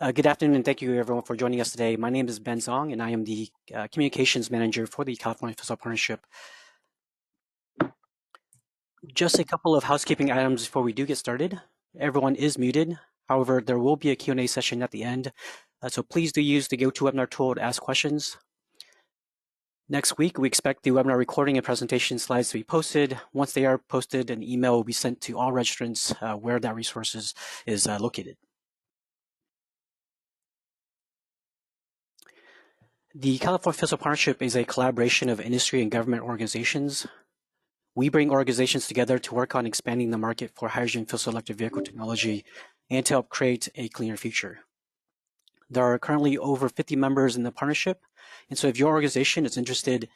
Good afternoon, and thank you everyone for joining us today. My name is Ben Zong, and I am the Communications Manager for the California Fiscal Partnership. Just a couple of housekeeping items before we do get started. Everyone is muted. However, there will be a Q&A session at the end, so please do use the GoToWebinar tool to ask questions. Next week, we expect the webinar recording and presentation slides to be posted. Once they are posted, an email will be sent to all registrants where that resource is located. The California Fiscal Partnership is a collaboration of industry and government organizations. We bring organizations together to work on expanding the market for hydrogen fuel cell electric vehicle technology and to help create a cleaner future. There are currently over 50 members in the partnership, and so if your organization is interested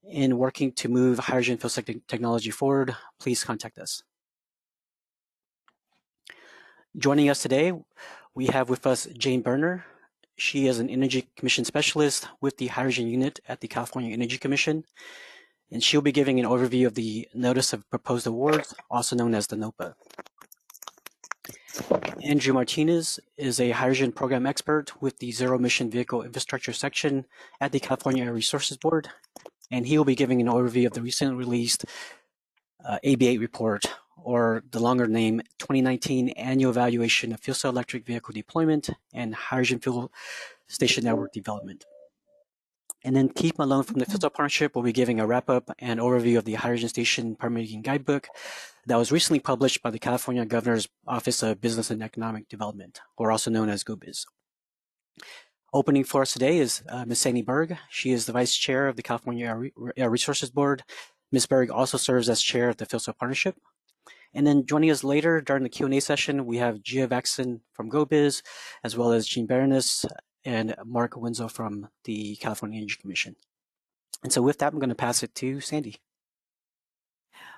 in working to move hydrogen fuel cell technology forward, please contact us. Joining us today, we have with us Jane Berner. She is an Energy Commission Specialist with the Hydrogen Unit at the California Energy Commission, and she'll be giving an overview of the Notice of Proposed Awards, also known as the NOPA. Andrew Martinez is a hydrogen program expert with the Zero Emission Vehicle Infrastructure section at the California Air Resources Board, and he will be giving an overview of the recently released AB8 report, or the longer name, 2019 Annual Evaluation of Fuel Cell Electric Vehicle Deployment and Hydrogen Fuel Station Network Development. And then Keith Malone from the Fiscal Partnership will be giving a wrap-up and overview of the Hydrogen Station Permitting Guidebook that was recently published by the California Governor's Office of Business and Economic Development, or also known as GoBiz. Opening for us today is Ms. Sandy Berg. She is the Vice Chair of the California Air Resources Board. Ms. Berg also serves as Chair of the Fiscal Partnership. And then joining us later during the Q&A session, we have Gia Vaxon from GoBiz, as well as Jean Bernes and Mark Winslow from the California Energy Commission. And so with that, I'm going to pass it to Sandy.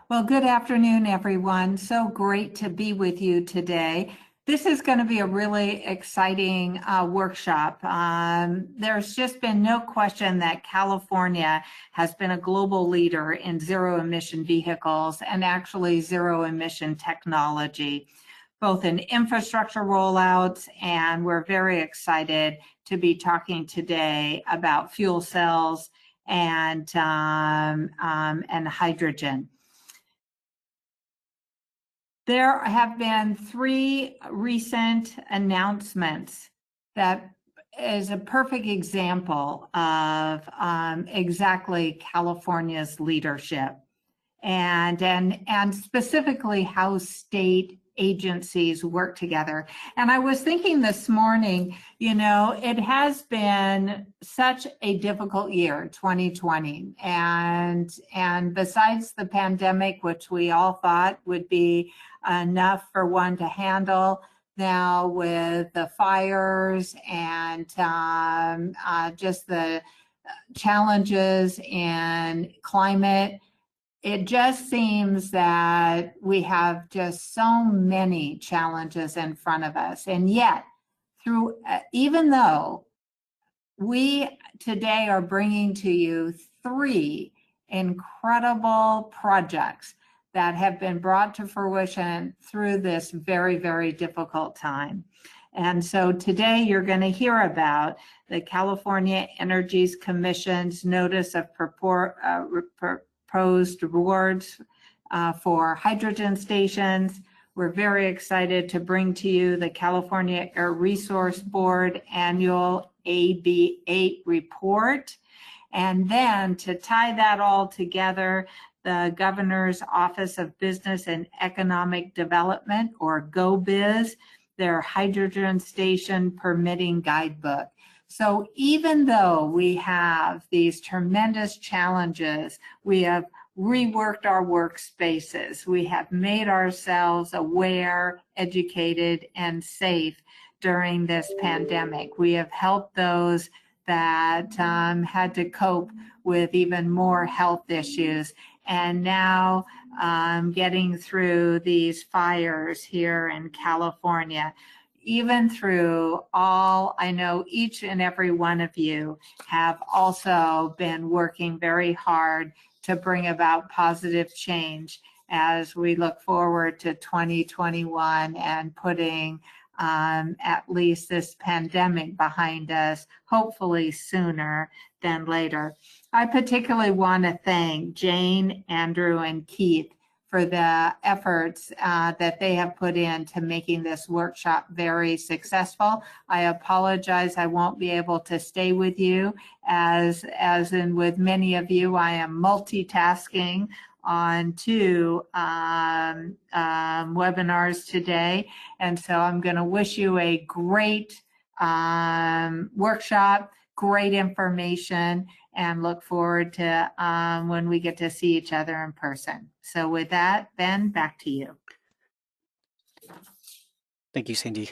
Well, good afternoon, everyone. So great to be with you today. This is going to be a really exciting workshop. There's just been no question that California has been a global leader in zero-emission vehicles and actually zero-emission technology, both in infrastructure rollouts, and we're very excited to be talking today about fuel cells and hydrogen. There have been 3 recent announcements that is a perfect example of exactly California's leadership and specifically how state agencies work together. And I was thinking this morning, you know, it has been such a difficult year, 2020, and besides the pandemic, which we all thought would be enough for one to handle, now with the fires and just the challenges in climate, it just seems that we have just so many challenges in front of us. And yet, even though we today are bringing to you 3 incredible projects that have been brought to fruition through this very, very difficult time. And so today you're going to hear about the California Energy Commission's Notice of Proposed Awards for hydrogen stations. We're very excited to bring to you the California Air Resource Board Annual AB8 report. And then to tie that all together, the Governor's Office of Business and Economic Development, or GoBiz, their Hydrogen Station Permitting Guidebook. So even though we have these tremendous challenges, we have reworked our workspaces, we have made ourselves aware, educated, and safe during this pandemic. We have helped those that had to cope with even more health issues, and now getting through these fires here in California. Even through all, I know each and every one of you have also been working very hard to bring about positive change as we look forward to 2021 and putting at least this pandemic behind us, hopefully sooner than later. I particularly want to thank Jane, Andrew, and Keith for the efforts that they have put into making this workshop very successful. I apologize, I won't be able to stay with you. As in with many of you, I am multitasking on two webinars today. And so I'm going to wish you a great workshop, great information, and look forward to when we get to see each other in person. So with that, Ben, back to you. Thank you, Sandy.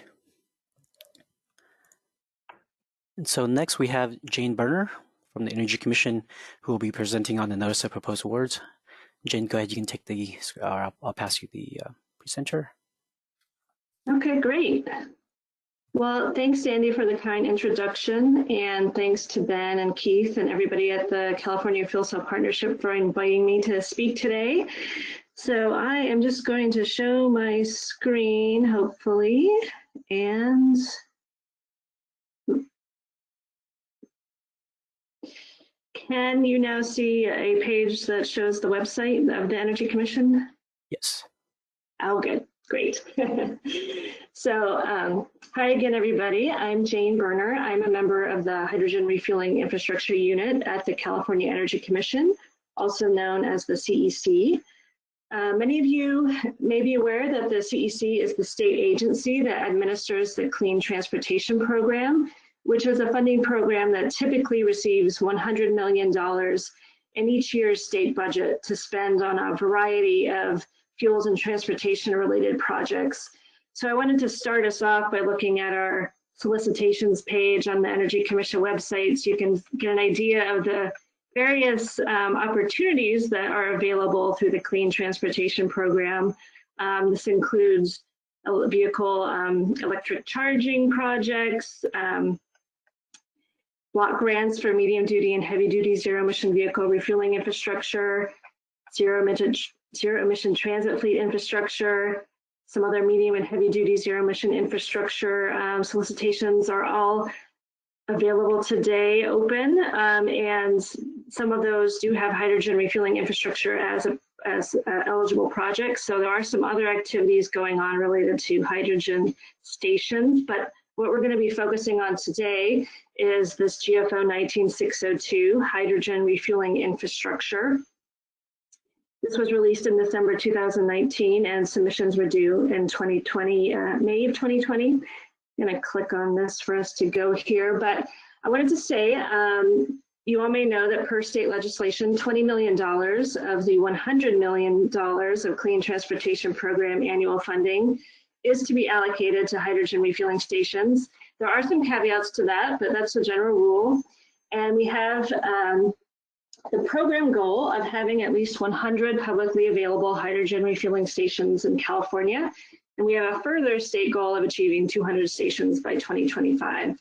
And so next we have Jane Berner from the Energy Commission, who will be presenting on the Notice of Proposed Awards. Jane, go ahead. You can take the, I'll pass you the presenter. Okay, great. Well, thanks, Sandy, for the kind introduction, and thanks to Ben and Keith and everybody at the California Fuel Cell Partnership for inviting me to speak today. So I am just going to show my screen, hopefully, and can you now see a page that shows the website of the Energy Commission? Yes. Oh, good. Great. So hi again, everybody. I'm Jane Berner. I'm a member of the Hydrogen Refueling Infrastructure Unit at the California Energy Commission, also known as the CEC. Many of you may be aware that the CEC is the state agency that administers the Clean Transportation Program, which is a funding program that typically receives $100 million in each year's state budget to spend on a variety of fuels and transportation related projects. So I wanted to start us off by looking at our solicitations page on the Energy Commission website so you can get an idea of the various opportunities that are available through the Clean Transportation Program. This includes vehicle electric charging projects, block grants for medium duty and heavy duty zero emission vehicle refueling infrastructure, zero emission transit fleet infrastructure, some other medium and heavy duty zero emission infrastructure solicitations are all available today, open, and some of those do have hydrogen refueling infrastructure as eligible projects. So there are some other activities going on related to hydrogen stations, but what we're going to be focusing on today is this GFO 19602 hydrogen refueling infrastructure. This was released in December 2019 and submissions were due in 2020, May of 2020. I'm going to click on this for us to go here, but I wanted to say, you all may know that per state legislation, $20 million of the $100 million of Clean Transportation Program annual funding is to be allocated to hydrogen refueling stations. There are some caveats to that, but that's the general rule. And we have the program goal of having at least 100 publicly available hydrogen refueling stations in California. And we have a further state goal of achieving 200 stations by 2025.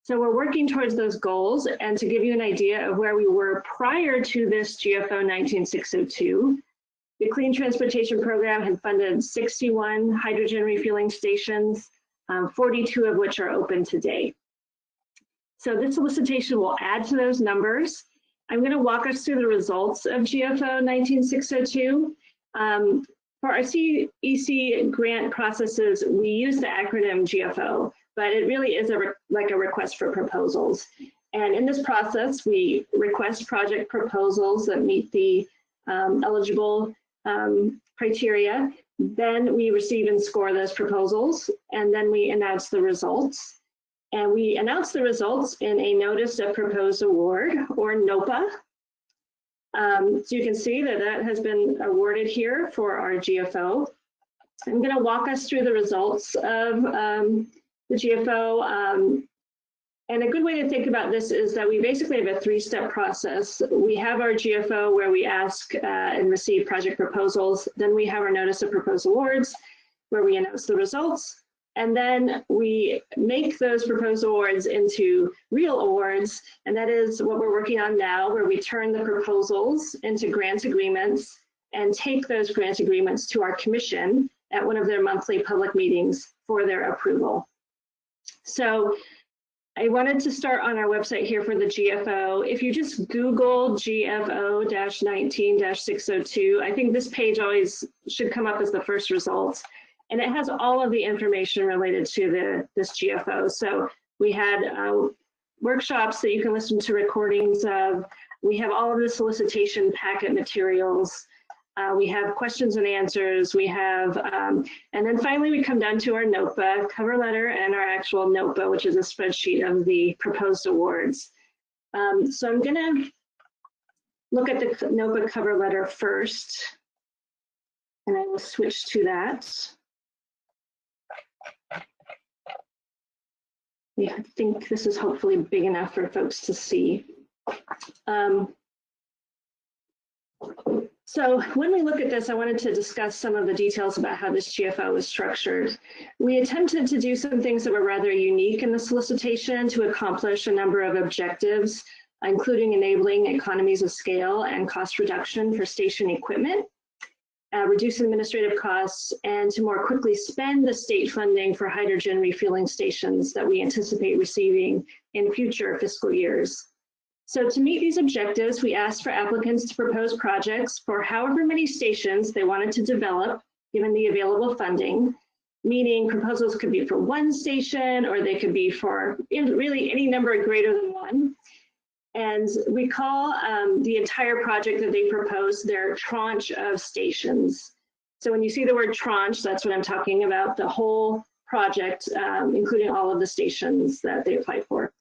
So we're working towards those goals. And to give you an idea of where we were prior to this GFO 19602, the Clean Transportation Program had funded 61 hydrogen refueling stations, 42 of which are open today. So this solicitation will add to those numbers. I'm going to walk us through the results of GFO 19602. For our CEC grant processes, we use the acronym GFO, but it really is like a request for proposals. And in this process, we request project proposals that meet the eligible criteria. Then we receive and score those proposals, and then we announce the results. And we announce the results in a Notice of Proposed Award, or NOPA. So you can see that that has been awarded here for our GFO. I'm going to walk us through the results of the GFO. And a good way to think about this is that we basically have a three-step process. We have our GFO where we ask and receive project proposals. Then we have our Notice of Proposed Awards where we announce the results. And then we make those proposed awards into real awards. And that is what we're working on now, where we turn the proposals into grant agreements and take those grant agreements to our commission at one of their monthly public meetings for their approval. So I wanted to start on our website here for the GFO. If you just Google GFO-19-602, I think this page always should come up as the first result. And it has all of the information related to this GFO. So we had workshops that you can listen to recordings of. We have all of the solicitation packet materials. We have questions and answers. We have, and then finally we come down to our NOPA cover letter and our actual NOPA, which is a spreadsheet of the proposed awards. So I'm gonna look at the NOPA cover letter first, and I will switch to that. Yeah, I think this is hopefully big enough for folks to see. So when we look at this, I wanted to discuss some of the details about how this GFO was structured. We attempted to do some things that were rather unique in the solicitation to accomplish a number of objectives, including enabling economies of scale and cost reduction for station equipment, reduce administrative costs, and to more quickly spend the state funding for hydrogen refueling stations that we anticipate receiving in future fiscal years. So to meet these objectives, we asked for applicants to propose projects for however many stations they wanted to develop, given the available funding, meaning proposals could be for one station, or they could be for really any number greater than one. And we call the entire project that they propose their tranche of stations. So when you see the word tranche, that's what I'm talking about, the whole project, including all of the stations that they apply for.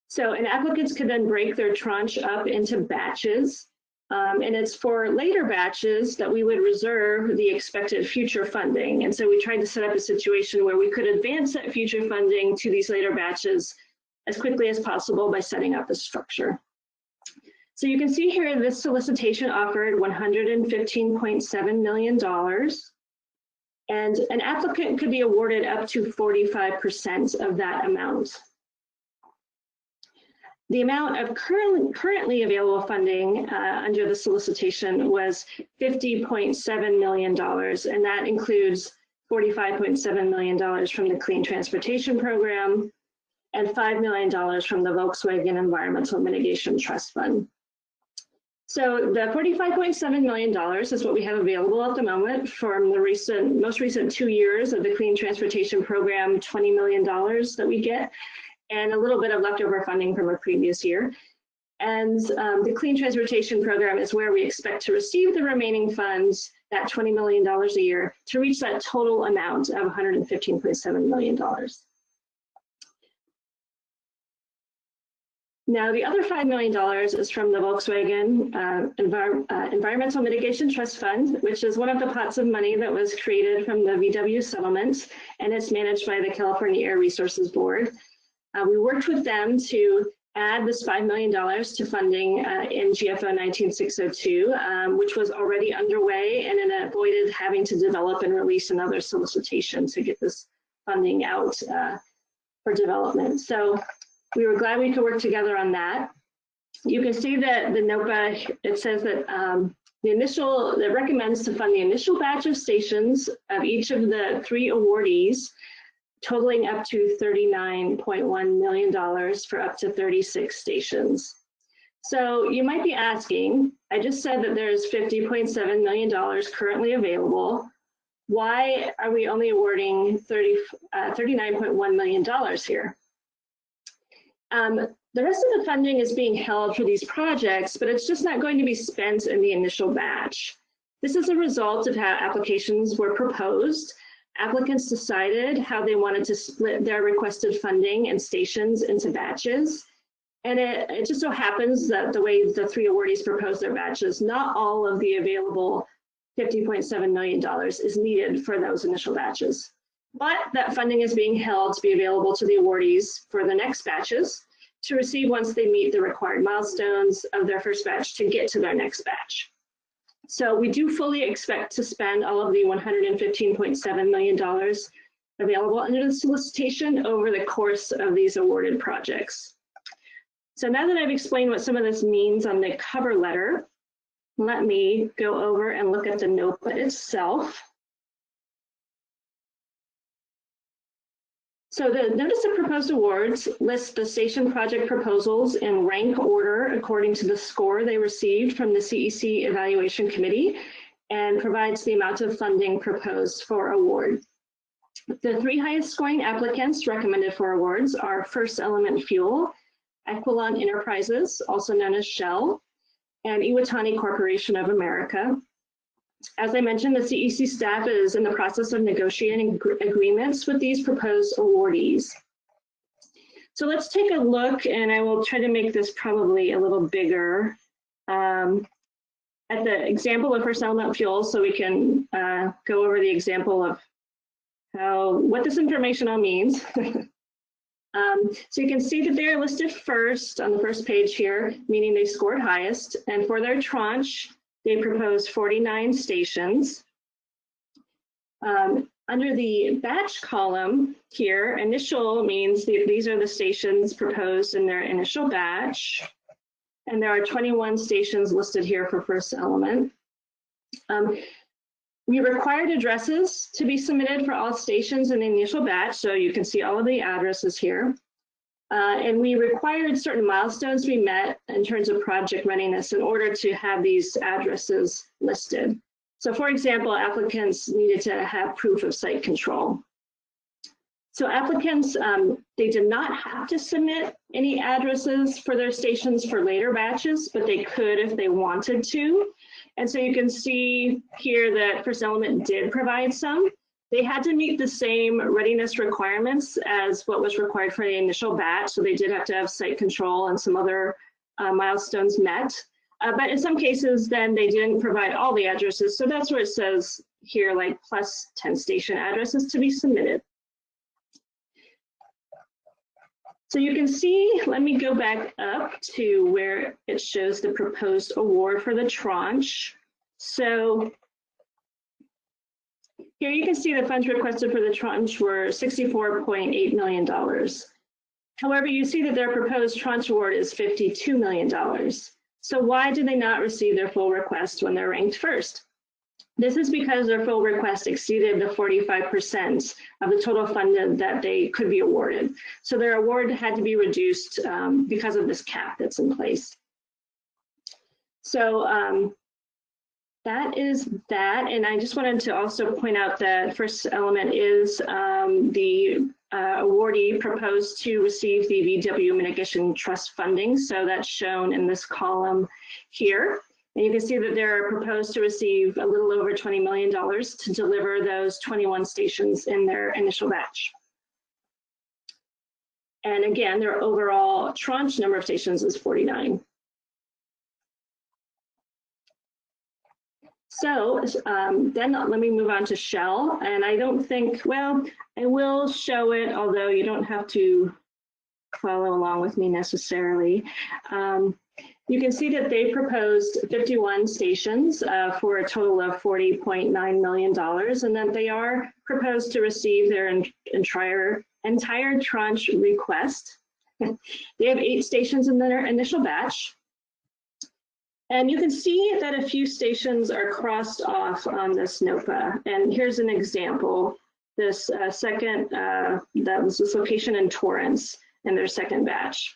So, and applicants could then break their tranche up into batches, and it's for later batches that we would reserve the expected future funding. And so we tried to set up a situation where we could advance that future funding to these later batches as quickly as possible by setting up the structure. So you can see here, this solicitation offered $115.7 million, and an applicant could be awarded up to 45% of that amount. The amount of currently available funding under the solicitation was $50.7 million, and that includes $45.7 million from the Clean Transportation Program and $5 million from the Volkswagen Environmental Mitigation Trust Fund. So the $45.7 million is what we have available at the moment from the most recent 2 years of the Clean Transportation Program, $20 million that we get, and a little bit of leftover funding from a previous year. And the Clean Transportation Program is where we expect to receive the remaining funds, that $20 million a year, to reach that total amount of $115.7 million. Now, the other $5 million is from the Volkswagen Environmental Mitigation Trust Fund, which is one of the pots of money that was created from the VW settlement, and it's managed by the California Air Resources Board. We worked with them to add this $5 million to funding in GFO 19-602, which was already underway, and it avoided having to develop and release another solicitation to get this funding out for development. So we were glad we could work together on that. You can see that the NOPA, it says that it recommends to fund the initial batch of stations of each of the 3 awardees, totaling up to $39.1 million for up to 36 stations. So you might be asking, I just said that there's $50.7 million currently available. Why are we only awarding $39.1 million here? The rest of the funding is being held for these projects, but it's just not going to be spent in the initial batch. This is a result of how applications were proposed. Applicants decided how they wanted to split their requested funding and stations into batches. And it just so happens that the way the 3 awardees proposed their batches, not all of the available $50.7 million is needed for those initial batches. But that funding is being held to be available to the awardees for the next batches to receive once they meet the required milestones of their first batch to get to their next batch. So we do fully expect to spend all of the $115.7 million available under the solicitation over the course of these awarded projects. So now that I've explained what some of this means on the cover letter, let me go over and look at the NOPA itself. So the notice of proposed awards lists the station project proposals in rank order according to the score they received from the CEC Evaluation Committee and provides the amount of funding proposed for award. The 3 highest scoring applicants recommended for awards are First Element Fuel, Equilon Enterprises, also known as Shell, and Iwatani Corporation of America. As I mentioned, the CEC staff is in the process of negotiating agreements with these proposed awardees. So let's take a look, and I will try to make this probably a little bigger, at the example of First Element Fuel, so we can go over the example of what this information all means. So you can see that they're listed first on the first page here, meaning they scored highest, and for their tranche, they proposed 49 stations. Under the batch column here, initial means these are the stations proposed in their initial batch. And there are 21 stations listed here for First Element. We required addresses to be submitted for all stations in the initial batch, so you can see all of the addresses here. And we required certain milestones to be met in terms of project readiness in order to have these addresses listed. So for example, applicants needed to have proof of site control. So applicants, they did not have to submit any addresses for their stations for later batches, but they could if they wanted to. And so you can see here that First Element did provide some. They had to meet the same readiness requirements as what was required for the initial batch. So they did have to have site control and some other milestones met. But in some cases, then they didn't provide all the addresses. So that's where it says here, like plus 10 station addresses to be submitted. So you can see, let me go back up to where it shows the proposed award for the tranche. So here you can see the funds requested for the tranche were $64.8 million. However, you see that their proposed tranche award is $52 million. So why did they not receive their full request when they're ranked first? This is because their full request exceeded the 45% of the total funded that they could be awarded. So their award had to be reduced because of this cap that's in place. So that is that. And I just wanted to also point out that First Element is the awardee proposed to receive the VW Mitigation Trust funding. So that's shown in this column here. And you can see that they're proposed to receive a little over $20 million to deliver those 21 stations in their initial batch. And again, their overall tranche number of stations is 49. So then let me move on to Shell. And I don't think, well, I will show it, although you don't have to follow along with me necessarily. You can see that they proposed 51 stations for a total of $40.9 million, and that they are proposed to receive their entire tranche request. They have 8 stations in their initial batch. And you can see that a few stations are crossed off on this NOPA. And here's an example. This that was this location in Torrance in their second batch.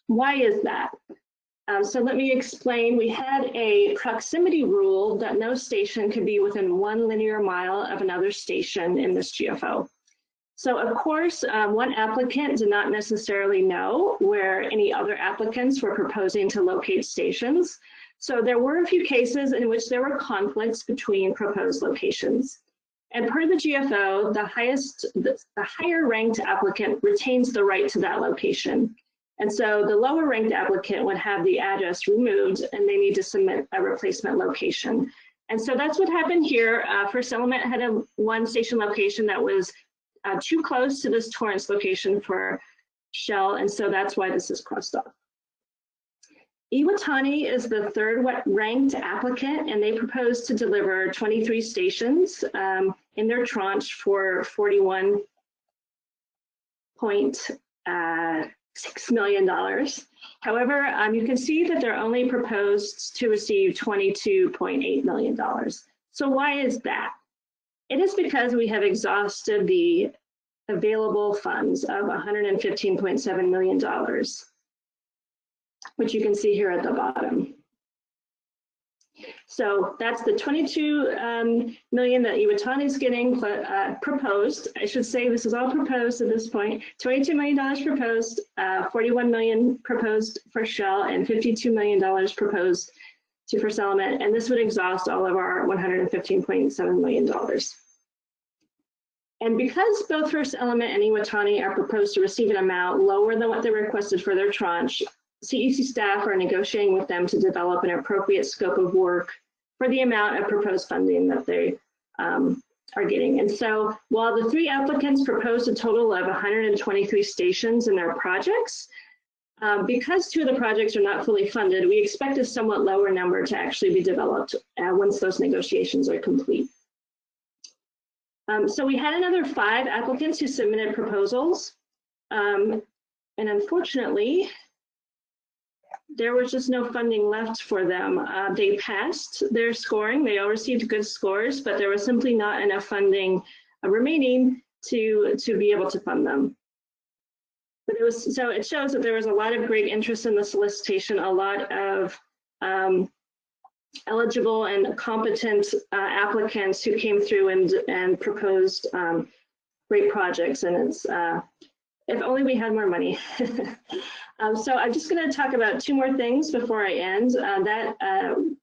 Why is that? So let me explain. We had a proximity rule that no station could be within 1 linear mile of another station in this GFO. So of course, one applicant did not necessarily know where any other applicants were proposing to locate stations. So there were a few cases in which there were conflicts between proposed locations. And per the GFO, the higher ranked applicant retains the right to that location. And so the lower ranked applicant would have the address removed and they need to submit a replacement location. And so that's what happened here. First Element had a 1 station location that was too close to this Torrance location for Shell, and so that's why this is crossed off. Iwatani is the 3rd ranked applicant, and they propose to deliver 23 stations in their tranche for $41.6 million. However, you can see that they're only proposed to receive $22.8 million. So why is that? It is because we have exhausted the available funds of $115.7 million, which you can see here at the bottom. So that's the 22 million that Iwatani is getting proposed. I should say this is all proposed at this point. $22 million proposed, 41 million proposed for Shell, and $52 million proposed to First Element. And this would exhaust all of our $115.7 million. And because both First Element and Iwatani are proposed to receive an amount lower than what they requested for their tranche, CEC staff are negotiating with them to develop an appropriate scope of work for the amount of proposed funding that they are getting. And so while the 3 applicants proposed a total of 123 stations in their projects, because 2 of the projects are not fully funded, we expect a somewhat lower number to actually be developed once those negotiations are complete. So we had another 5 applicants who submitted proposals, and unfortunately, there was just no funding left for them. They passed their scoring, they all received good scores, but there was simply not enough funding remaining to be able to fund them. But so it shows that there was a lot of great interest in the solicitation, a lot of eligible and competent applicants who came through and proposed great projects, and it's if only we had more money. So I'm just going to talk about 2 more things before I end.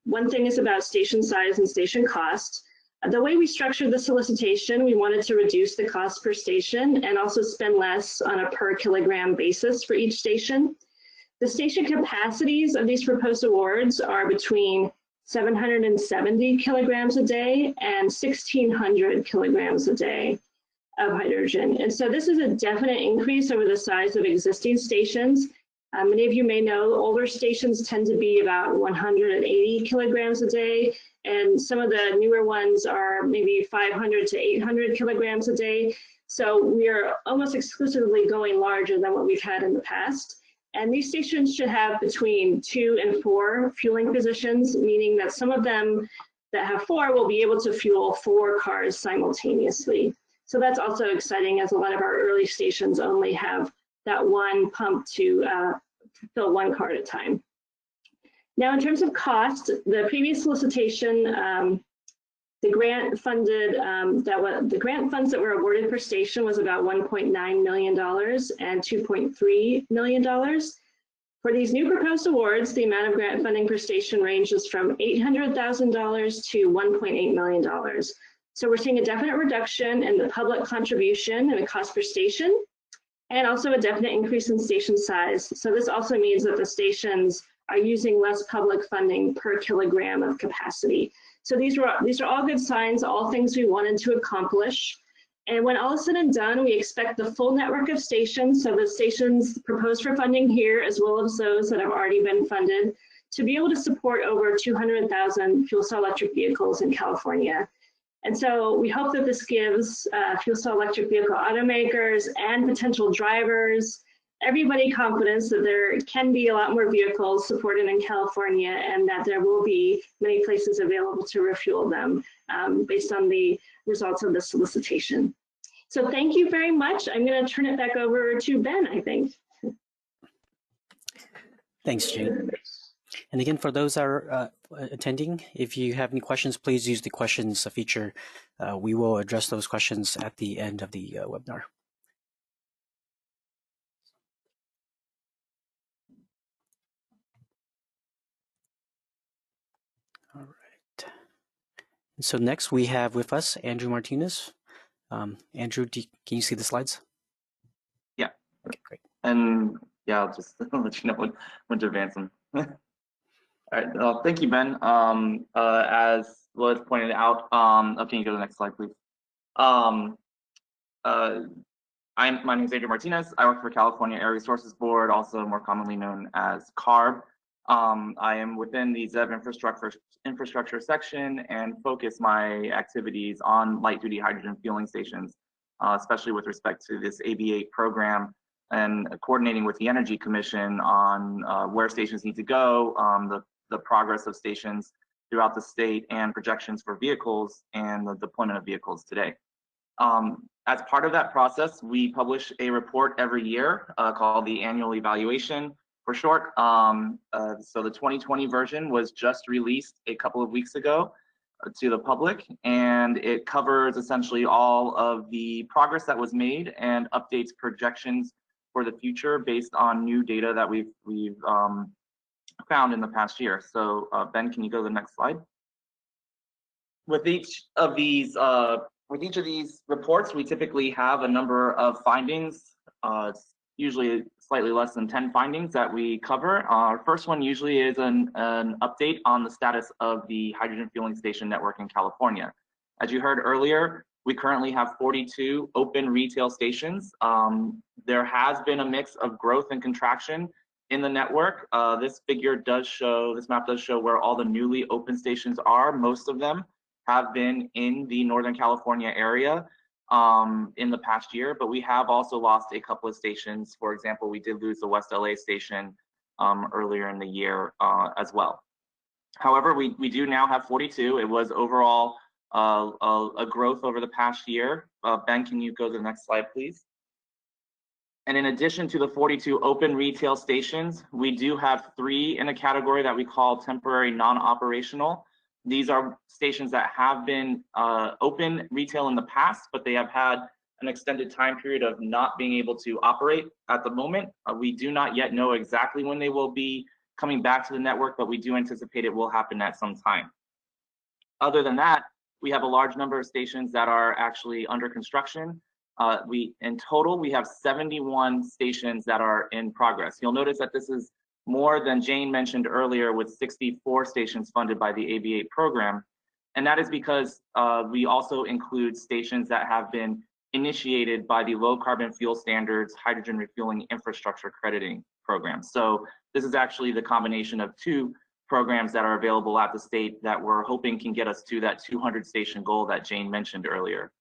One thing is about station size and station cost. The way we structured the solicitation, we wanted to reduce the cost per station and also spend less on a per kilogram basis for each station. The station capacities of these proposed awards are between 770 kilograms a day and 1,600 kilograms a day of hydrogen. And so this is a definite increase over the size of existing stations. Many of you may know older stations tend to be about 180 kilograms a day, and some of the newer ones are maybe 500 to 800 kilograms a day. So we are almost exclusively going larger than what we've had in the past. And these stations should have between 2 and 4 fueling positions, meaning that some of them that have 4 will be able to fuel 4 cars simultaneously. So that's also exciting, as a lot of our early stations only have that one pump to fill 1 car at a time. Now, in terms of cost, the previous solicitation, the grant funds that were awarded per station was about $1.9 million and $2.3 million. For these new proposed awards, the amount of grant funding per station ranges from $800,000 to $1.8 million. So we're seeing a definite reduction in the public contribution and the cost per station, and also a definite increase in station size. So this also means that the stations are using less public funding per kilogram of capacity. So these are all good signs, all things we wanted to accomplish. And when all is said and done, we expect the full network of stations, so the stations proposed for funding here, as well as those that have already been funded, to be able to support over 200,000 fuel cell electric vehicles in California. And so we hope that this gives fuel cell electric vehicle automakers and potential drivers, everybody, confidence that there can be a lot more vehicles supported in California, and that there will be many places available to refuel them based on the results of the solicitation. So thank you very much. I'm going to turn it back over to Ben, I think. Thanks, Jane. And again, for those that are attending, if you have any questions, please use the questions feature. We will address those questions at the end of the webinar. All right. And so next we have with us Andrew Martinez. Andrew, can you see the slides? Yeah. Okay, great. And yeah, I'll just let you know when to advance them. All right. Thank you, Ben. As was pointed out, can you go to the next slide, please? My name is Andrew Martinez. I work for California Air Resources Board, also more commonly known as CARB. I am within the ZEV infrastructure section and focus my activities on light-duty hydrogen fueling stations, especially with respect to this AB8 program, and coordinating with the Energy Commission on where stations need to go, the progress of stations throughout the state, and projections for vehicles and the deployment of vehicles today. As part of that process, we publish a report every year called the annual evaluation for short. So the 2020 version was just released a couple of weeks ago to the public, and it covers essentially all of the progress that was made and updates projections for the future based on new data that we've found in the past year. So Ben, can you go to the next slide? With each of these reports, we typically have a number of findings. It's usually slightly less than 10 findings that we cover. Our first one usually is an update on the status of the hydrogen fueling station network in California. As you heard earlier, we currently have 42 open retail stations. There has been a mix of growth and contraction in the network. This map does show where all the newly open stations are. Most of them have been in the Northern California area in the past year, but we have also lost a couple of stations. For example, we did lose the West LA station earlier in the year as well. However, we do now have 42. It was overall a growth over the past year. Ben, can you go to the next slide, please? And in addition to the 42 open retail stations, we do have 3 in a category that we call temporary non-operational. These are stations that have been open retail in the past, but they have had an extended time period of not being able to operate at the moment. We do not yet know exactly when they will be coming back to the network, but we do anticipate it will happen at some time. Other than that, we have a large number of stations that are actually under construction. In total, we have 71 stations that are in progress. You'll notice that this is more than Jane mentioned earlier, with 64 stations funded by the AB8 program. And that is because we also include stations that have been initiated by the Low Carbon Fuel Standards Hydrogen Refueling Infrastructure Crediting Program. So this is actually the combination of 2 programs that are available at the state that we're hoping can get us to that 200 station goal that Jane mentioned earlier.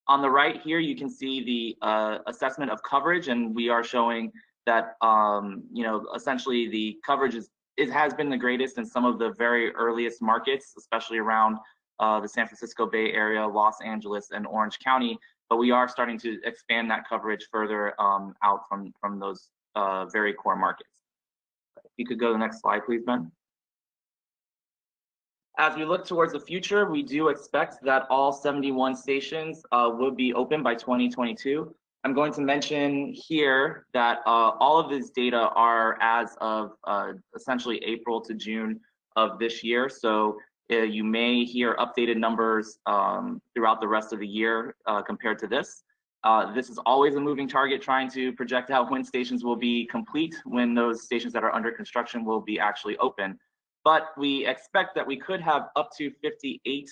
On the right here, you can see the assessment of coverage, and we are showing that essentially the coverage has been the greatest in some of the very earliest markets, especially around the San Francisco Bay Area, Los Angeles, and Orange County. But we are starting to expand that coverage further out from those very core markets. If you could go to the next slide, please, Ben. As we look towards the future, we do expect that all 71 stations will be open by 2022. I'm going to mention here that all of this data are as of essentially April to June of this year. So you may hear updated numbers throughout the rest of the year compared to this. This is always a moving target, trying to project out when stations will be complete, when those stations that are under construction will be actually open. But we expect that we could have up to 58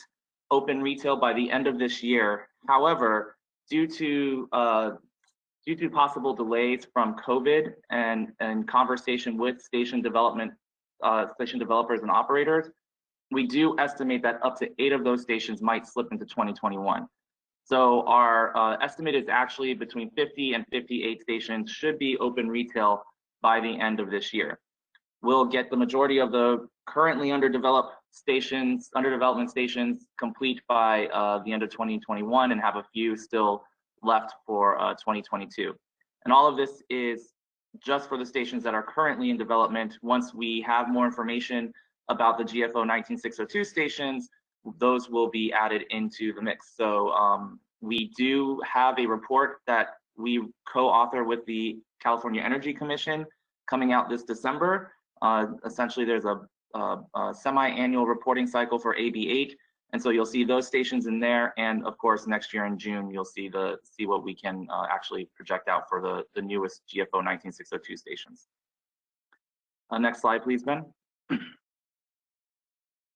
open retail by the end of this year. However, due to possible delays from COVID and conversation with station developers and operators, we do estimate that up to 8 of those stations might slip into 2021. So our estimate is actually between 50 and 58 stations should be open retail by the end of this year. We'll get the majority of the currently under development stations complete by the end of 2021, and have a few still left for 2022. And all of this is just for the stations that are currently in development. Once we have more information about the GFO 19602 stations, those will be added into the mix. So we do have a report that we co-author with the California Energy Commission coming out this December. Essentially, there's a semi-annual reporting cycle for AB8, and so you'll see those stations in there. And of course, next year in June, you'll see what we can actually project out for the newest GFO 19602 stations. Next slide, please, Ben.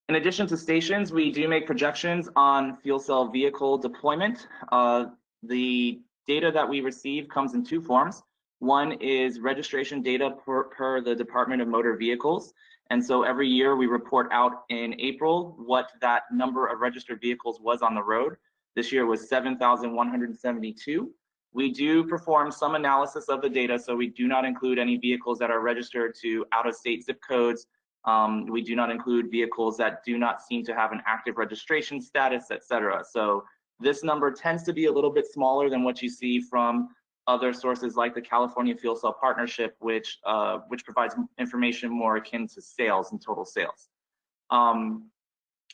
In addition to stations, we do make projections on fuel cell vehicle deployment. The data that we receive comes in 2 forms. One is registration data per the Department of Motor Vehicles. And so every year we report out in April what that number of registered vehicles was on the road. This year was 7,172. We do perform some analysis of the data, so we do not include any vehicles that are registered to out-of-state zip codes. We do not include vehicles that do not seem to have an active registration status, etc. So This number tends to be a little bit smaller than what you see from other sources like the California Fuel Cell Partnership, which provides information more akin to sales and total sales.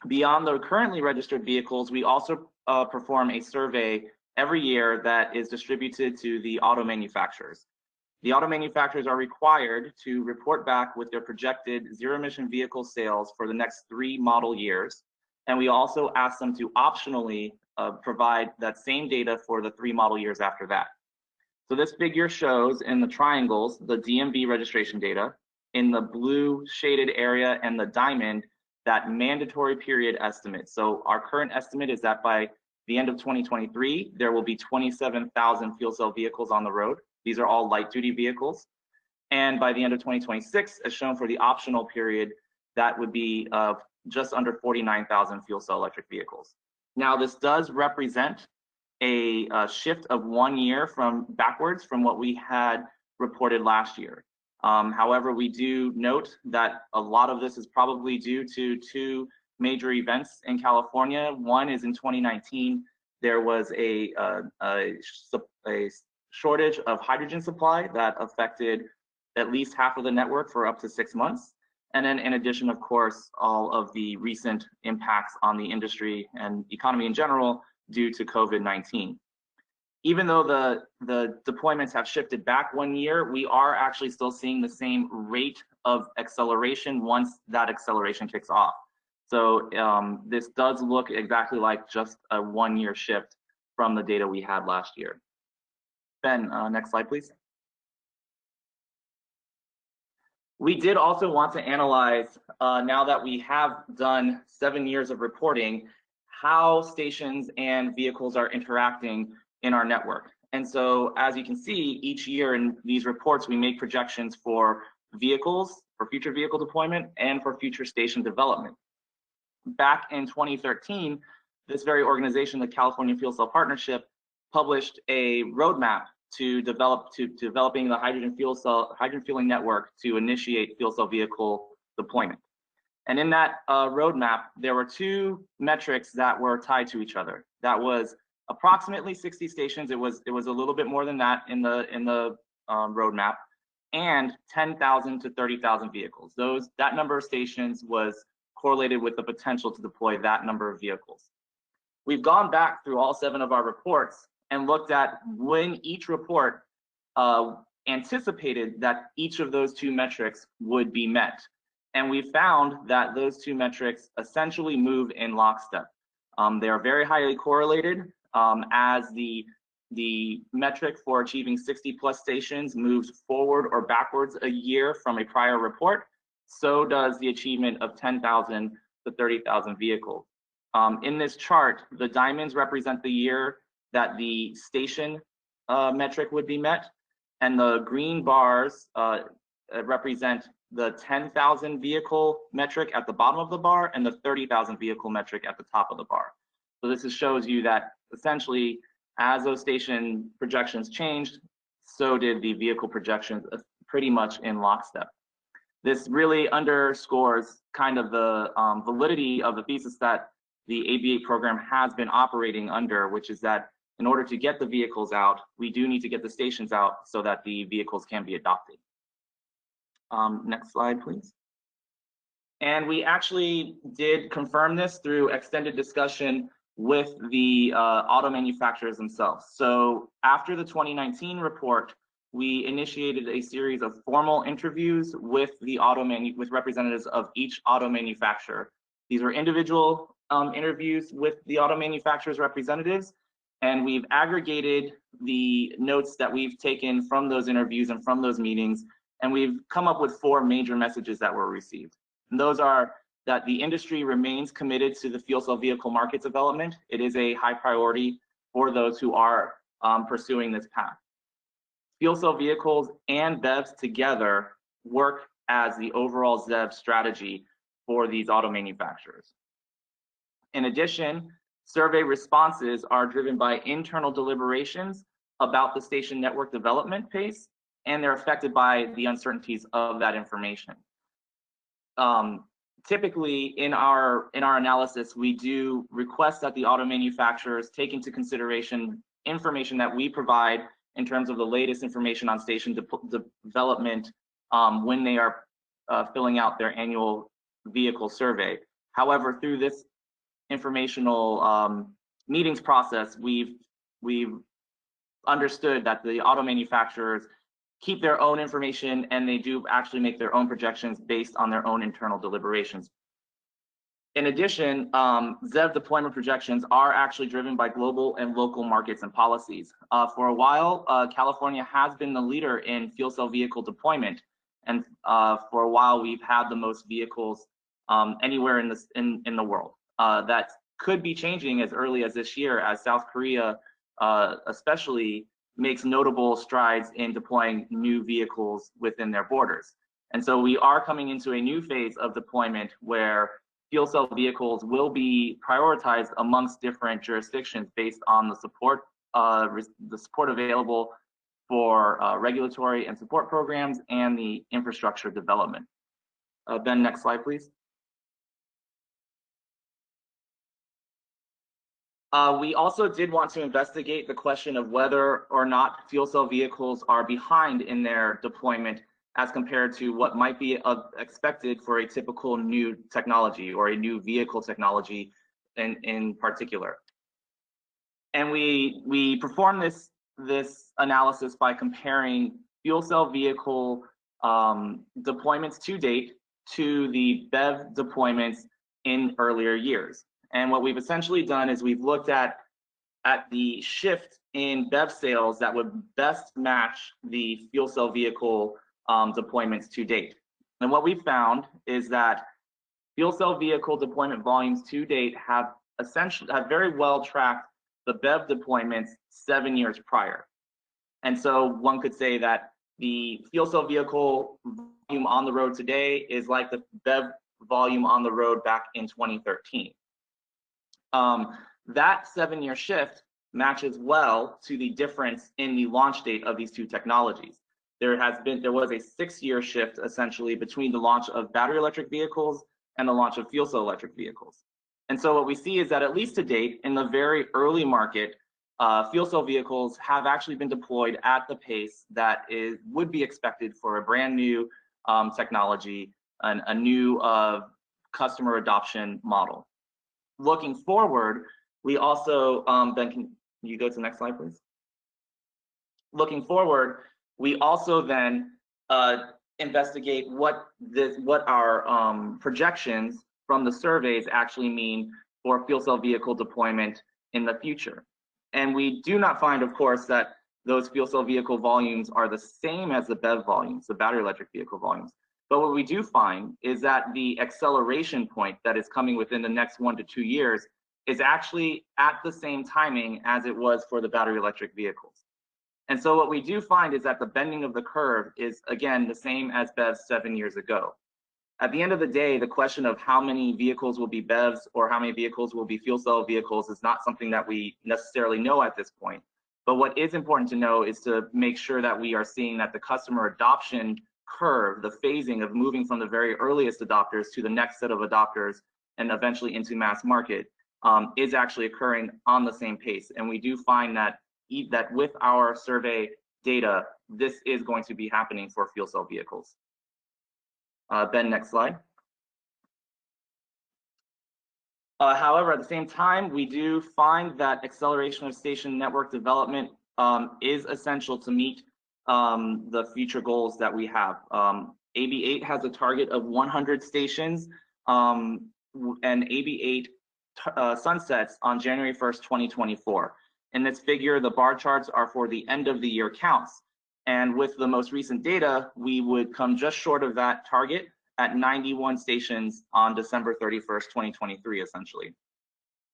Beyond the currently registered vehicles, we also perform a survey every year that is distributed to the auto manufacturers. The auto manufacturers are required to report back with their projected zero-emission vehicle sales for the next 3 model years. And we also ask them to optionally provide that same data for the 3 model years after that. So this figure shows in the triangles the DMV registration data, in the blue shaded area and the diamond, that mandatory period estimate. So our current estimate is that by the end of 2023, there will be 27,000 fuel cell vehicles on the road. These are all light duty vehicles. And by the end of 2026, as shown for the optional period, that would be just under 49,000 fuel cell electric vehicles. Now, this does represent a shift of 1 year backwards from what we had reported last year. However, we do note that a lot of this is probably due to 2 major events in California. One is in 2019, there was a shortage of hydrogen supply that affected at least half of the network for up to 6 months. And then in addition, of course, all of the recent impacts on the industry and economy in general due to COVID-19. Even though the deployments have shifted back 1 year, we are actually still seeing the same rate of acceleration once that acceleration kicks off. So this does look exactly like just a 1 year shift from the data we had last year. Ben, next slide, please. We did also want to analyze, now that we have done 7 years of reporting, how stations and vehicles are interacting in our network. And so as you can see, each year in these reports, we make projections for vehicles, for future vehicle deployment, and for future station development. Back in 2013, this very organization, the California Fuel Cell Partnership, published a roadmap to developing the hydrogen fueling network to initiate fuel cell vehicle deployment. And in that roadmap, there were 2 metrics that were tied to each other. That was approximately 60 stations. It was a little bit more than that in the roadmap, and 10,000 to 30,000 vehicles. That number of stations was correlated with the potential to deploy that number of vehicles. We've gone back through all 7 of our reports and looked at when each report anticipated that each of those 2 metrics would be met. And we found that those 2 metrics essentially move in lockstep. They are very highly correlated. As the metric for achieving 60+ stations moves forward or backwards a year from a prior report, so does the achievement of 10,000 to 30,000 vehicles. In this chart, the diamonds represent the year that the station metric would be met, and the green bars represent the 10,000 vehicle metric at the bottom of the bar and the 30,000 vehicle metric at the top of the bar. So this shows you that essentially, as those station projections changed, so did the vehicle projections, pretty much in lockstep. This really underscores kind of the validity of the thesis that the AB8 program has been operating under, which is that in order to get the vehicles out, we do need to get the stations out so that the vehicles can be adopted. Next slide, please. And we actually did confirm this through extended discussion with the auto manufacturers themselves. So after the 2019 report, we initiated a series of formal interviews with with representatives of each auto manufacturer. These were individual interviews with the auto manufacturers' representatives, and we've aggregated the notes that we've taken from those interviews and from those meetings, and we've come up with 4 major messages that were received. And those are that the industry remains committed to the fuel cell vehicle market development. It is a high priority for those who are pursuing this path. Fuel cell vehicles and BEVs together work as the overall ZEV strategy for these auto manufacturers. In addition, survey responses are driven by internal deliberations about the station network development pace, and they're affected by the uncertainties of that information. typically in our analysis, we do request that the auto manufacturers take into consideration information that we provide in terms of the latest information on station development when they are filling out their annual vehicle survey. However, through this informational meetings process, we've understood that the auto manufacturers keep their own information, and they do actually make their own projections based on their own internal deliberations. In addition, ZEV deployment projections are actually driven by global and local markets and policies. For a while, California has been the leader in fuel cell vehicle deployment, and for a while we've had the most vehicles anywhere in the world. That could be changing as early as this year, as South Korea especially makes notable strides in deploying new vehicles within their borders. And so we are coming into a new phase of deployment where fuel cell vehicles will be prioritized amongst different jurisdictions based on the support available for regulatory and support programs and the infrastructure development. Ben, next slide, please. We also did want to investigate the question of whether or not fuel cell vehicles are behind in their deployment as compared to what might be expected for a typical new technology or a new vehicle technology in particular. And we performed this analysis by comparing fuel cell vehicle deployments to date to the BEV deployments in earlier years. And what we've essentially done is we've looked at the shift in BEV sales that would best match the fuel cell vehicle deployments to date. And what we found is that fuel cell vehicle deployment volumes to date have very well tracked the BEV deployments 7 years prior. And so one could say that the fuel cell vehicle volume on the road today is like the BEV volume on the road back in 2013. That 7-year shift matches well to the difference in the launch date of these two technologies. There was a 6-year shift essentially between the launch of battery electric vehicles and the launch of fuel cell electric vehicles. And so what we see is that at least to date, in the very early market, fuel cell vehicles have actually been deployed at the pace that would be expected for a brand new technology and a new customer adoption model. Looking forward, we also, Ben, can you go to the next slide, please? Looking forward, we also then investigate what our projections from the surveys actually mean for fuel cell vehicle deployment in the future. And we do not find, of course, that those fuel cell vehicle volumes are the same as the BEV volumes, the battery electric vehicle volumes. But what we do find is that the acceleration point that is coming within the next 1 to 2 years is actually at the same timing as it was for the battery electric vehicles. And so what we do find is that the bending of the curve is, again, the same as BEVs 7 years ago. At the end of the day, the question of how many vehicles will be BEVs or how many vehicles will be fuel cell vehicles is not something that we necessarily know at this point. But what is important to know is to make sure that we are seeing that the customer adoption curve, the phasing of moving from the very earliest adopters to the next set of adopters and eventually into mass market is actually occurring on the same pace. And we do find that with our survey data, this is going to be happening for fuel cell vehicles. Ben, next slide. However, at the same time, we do find that acceleration of station network development is essential to meet the future goals that we have. AB8 has a target of 100 stations, and AB8 sunsets on January 1st, 2024. In this figure, the bar charts are for the end of the year counts. And with the most recent data, we would come just short of that target at 91 stations on December 31st, 2023, essentially.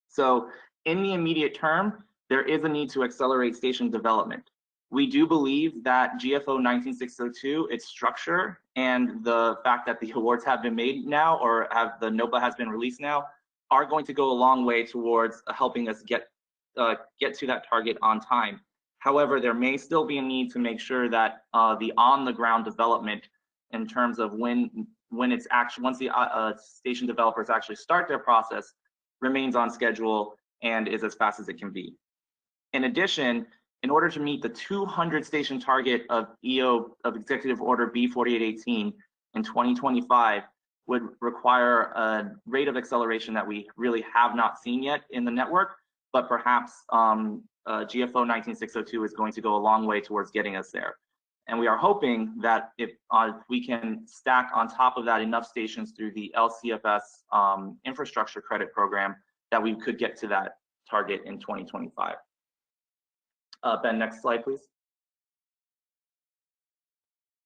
So in the immediate term, there is a need to accelerate station development. We do believe that GFO 19602, its structure, and the fact that the awards have been made now, or the NOPA has been released now, are going to go a long way towards helping us get to that target on time. However, there may still be a need to make sure that the on-the-ground development in terms of when when it's actually, once the station developers actually start their process, remains on schedule and is as fast as it can be. In addition, in order to meet the 200 station target of Executive Order B4818 in 2025 would require a rate of acceleration that we really have not seen yet in the network, but perhaps GFO 19602 is going to go a long way towards getting us there. And we are hoping that if we can stack on top of that enough stations through the LCFS infrastructure credit program, that we could get to that target in 2025. Ben, next slide, please.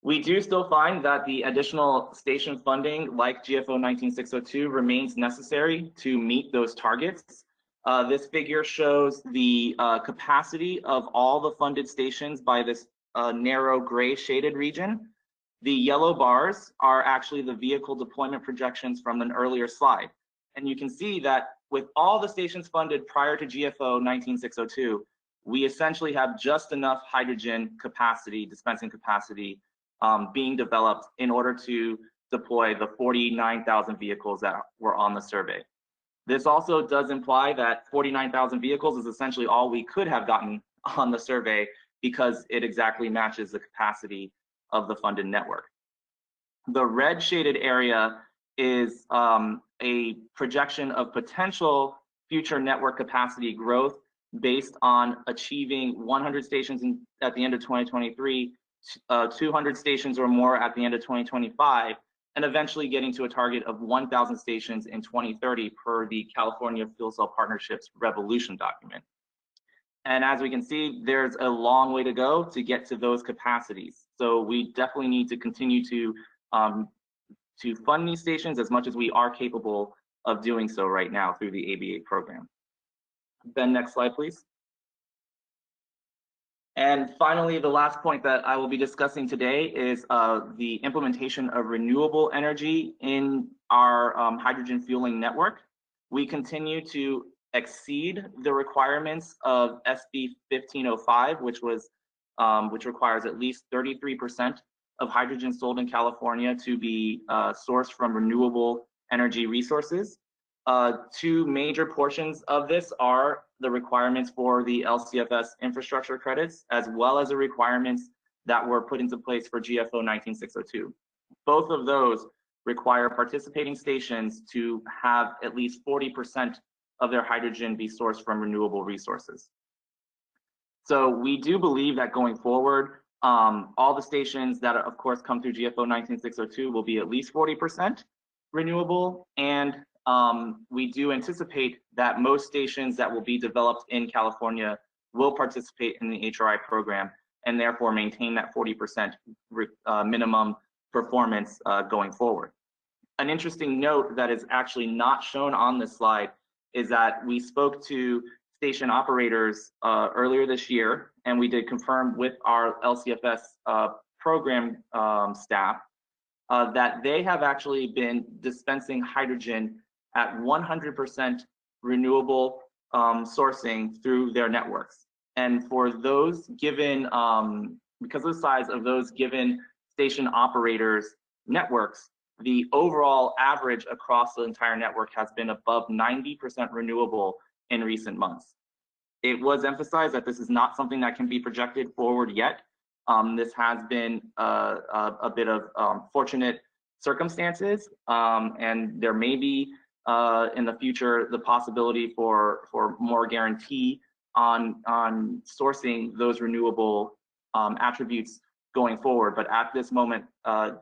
We do still find that the additional station funding, like GFO 19602, remains necessary to meet those targets. This figure shows the capacity of all the funded stations by this narrow gray shaded region. The yellow bars are actually the vehicle deployment projections from an earlier slide. And you can see that with all the stations funded prior to GFO 19602, we essentially have just enough hydrogen capacity, dispensing capacity, being developed in order to deploy the 49,000 vehicles that were on the survey. This also does imply that 49,000 vehicles is essentially all we could have gotten on the survey, because it exactly matches the capacity of the funded network. The red shaded area is a projection of potential future network capacity growth based on achieving 100 stations at the end of 2023, 200 stations or more at the end of 2025, and eventually getting to a target of 1,000 stations in 2030 per the California Fuel Cell Partnership's Revolution document. And as we can see, there's a long way to go to get to those capacities. So we definitely need to continue to fund these stations as much as we are capable of doing so right now through the ABA program. Ben, next slide, please. And finally, the last point that I will be discussing today is the implementation of renewable energy in our hydrogen fueling network. We continue to exceed the requirements of SB 1505, which requires at least 33% of hydrogen sold in California to be sourced from renewable energy resources. Two major portions of this are the requirements for the LCFS infrastructure credits, as well as the requirements that were put into place for GFO 19602. Both of those require participating stations to have at least 40% of their hydrogen be sourced from renewable resources. So we do believe that going forward, all the stations that of course come through GFO 19602 will be at least 40% renewable, and we do anticipate that most stations that will be developed in California will participate in the HRI program and therefore maintain that 40% minimum performance going forward. An interesting note that is actually not shown on this slide is that we spoke to station operators earlier this year, and we did confirm with our LCFS program staff that they have actually been dispensing hydrogen at 100% renewable sourcing through their networks. And for those given, because of the size of those given station operators' networks, the overall average across the entire network has been above 90% renewable in recent months. It was emphasized that this is not something that can be projected forward yet. This has been a bit of fortunate circumstances, and there may be in the future the possibility for more guarantee on sourcing those renewable attributes going forward. But at this moment,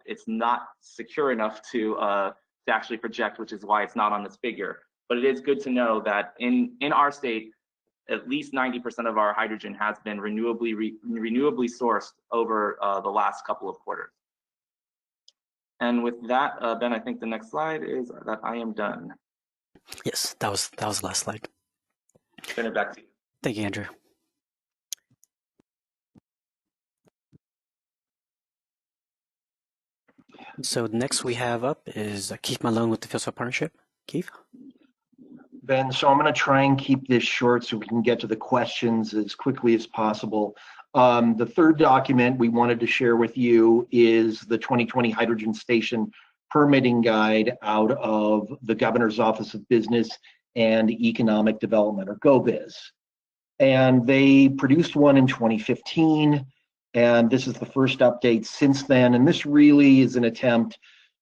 it's not secure enough to actually project, which is why it's not on this figure. But it is good to know that in our state, at least 90% of our hydrogen has been renewably sourced over the last couple of quarters. And with that, Ben, I think the next slide is that I am done. Yes, that was the last slide. Turn it back to you. Thank you, Andrew. So next we have up is Keith Malone with the Fuel Cell Partnership. Keith? Ben, so I'm going to try and keep this short so we can get to the questions as quickly as possible. The third document we wanted to share with you is the 2020 Hydrogen Station permitting guide out of the Governor's Office of Business and Economic Development, or GoBiz. And they produced one in 2015, and this is the first update since then. And this really is an attempt